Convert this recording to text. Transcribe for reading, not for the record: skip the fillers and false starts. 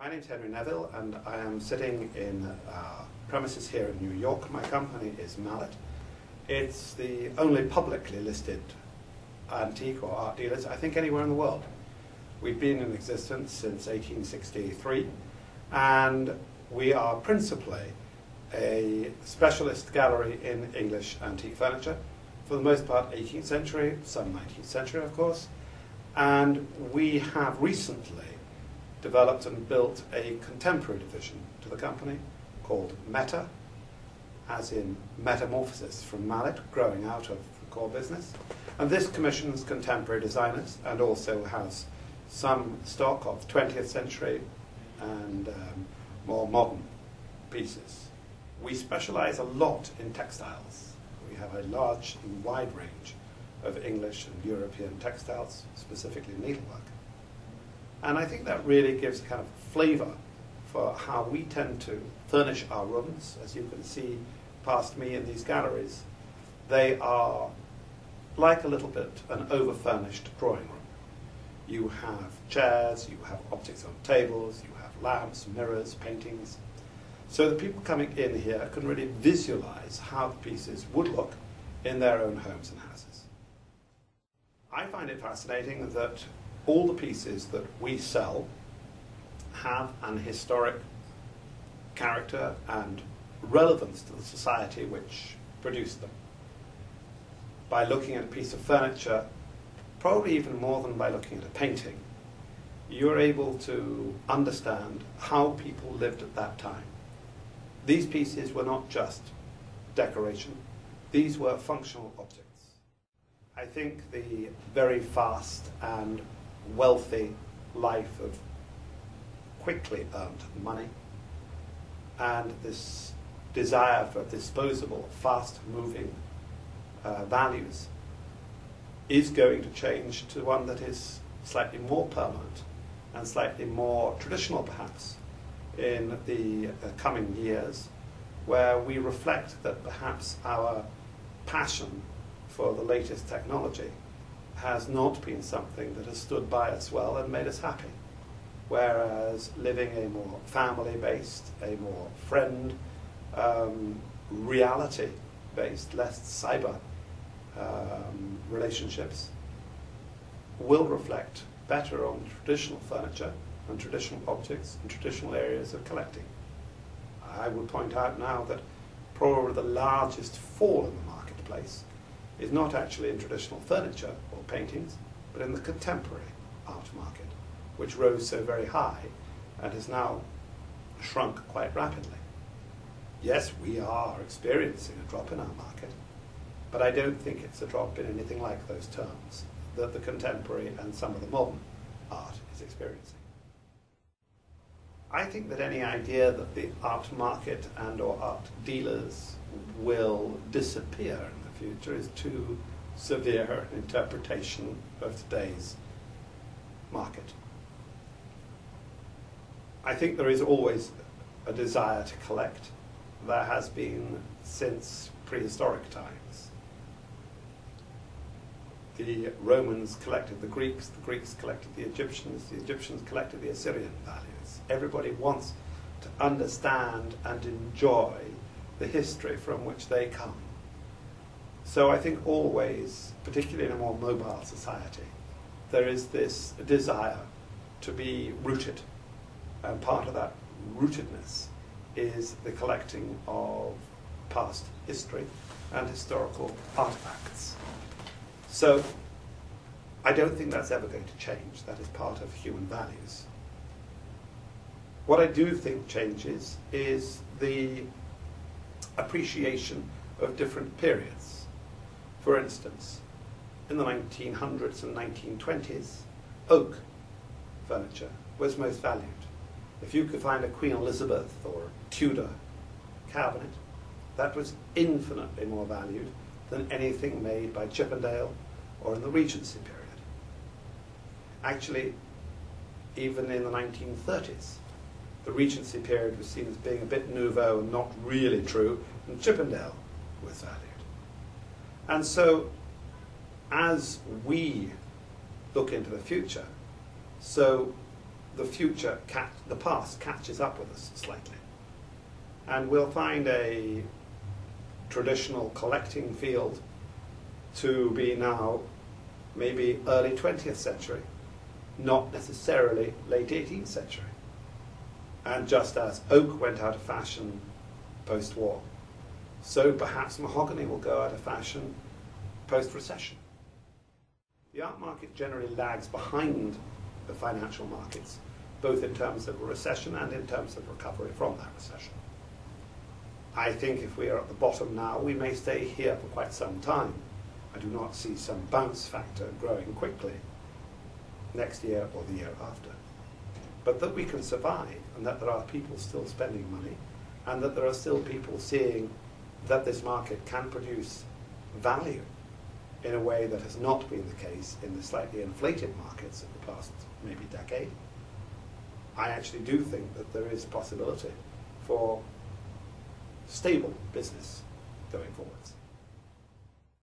My name's Henry Neville, and I am sitting in premises here in New York. My company is Mallett. It's the only publicly listed antique or art dealers, I think, anywhere in the world. We've been in existence since 1863, and we are principally a specialist gallery in English antique furniture, for the most part 18th century, some 19th century, of course, and we have recently developed and built a contemporary division to the company called Meta, as in metamorphosis from Mallett, growing out of the core business. And this commissions contemporary designers and also has some stock of 20th century and more modern pieces. We specialize a lot in textiles. We have a large and wide range of English and European textiles, specifically needlework. And I think that really gives a kind of flavor for how we tend to furnish our rooms. As you can see past me in these galleries, they are like a little bit an over-furnished drawing room. You have chairs, you have objects on tables, you have lamps, mirrors, paintings. So the people coming in here can really visualize how the pieces would look in their own homes and houses. I find it fascinating that all the pieces that we sell have an historic character and relevance to the society which produced them. By looking at a piece of furniture, probably even more than by looking at a painting, you're able to understand how people lived at that time. These pieces were not just decoration, these were functional objects. I think the very fast and wealthy life of quickly earned money and this desire for disposable, fast-moving values is going to change to one that is slightly more permanent and slightly more traditional, perhaps, in the coming years, where we reflect that perhaps our passion for the latest technology has not been something that has stood by us well and made us happy. Whereas living a more family-based, a more friend, reality-based, less cyber relationships will reflect better on traditional furniture and traditional objects and traditional areas of collecting. I would point out now that probably the largest fall in the marketplace is not actually in traditional furniture or paintings, but in the contemporary art market, which rose so very high and has now shrunk quite rapidly. Yes, we are experiencing a drop in our market, but I don't think it's a drop in anything like those terms that the contemporary and some of the modern art is experiencing. I think that any idea that the art market and or art dealers will disappear in the future is too severe an interpretation of today's market. I think there is always a desire to collect. There has been since prehistoric times. The Romans collected the Greeks collected the Egyptians collected the Assyrian values. Everybody wants to understand and enjoy the history from which they come. So I think always, particularly in a more mobile society, there is this desire to be rooted. And part of that rootedness is the collecting of past history and historical artifacts. So I don't think that's ever going to change. That is part of human values. What I do think changes is the appreciation of different periods. For instance, in the 1900s and 1920s, oak furniture was most valued. If you could find a Queen Elizabeth or Tudor cabinet, that was infinitely more valued than anything made by Chippendale or in the Regency period. Actually, even in the 1930s, the Regency period was seen as being a bit nouveau and not really true, and Chippendale was valued. And so, as we look into the future, so the past catches up with us slightly. And we'll find a traditional collecting field to be now maybe early 20th century, not necessarily late 18th century. And just as oak went out of fashion post-war, so perhaps mahogany will go out of fashion post-recession. The art market generally lags behind the financial markets, both in terms of recession and in terms of recovery from that recession. I think if we are at the bottom now, we may stay here for quite some time. I do not see some bounce factor growing quickly next year or the year after. But that we can survive, and that there are people still spending money, and that there are still people seeing that this market can produce value in a way that has not been the case in the slightly inflated markets of the past maybe decade. I actually do think that there is possibility for stable business going forwards.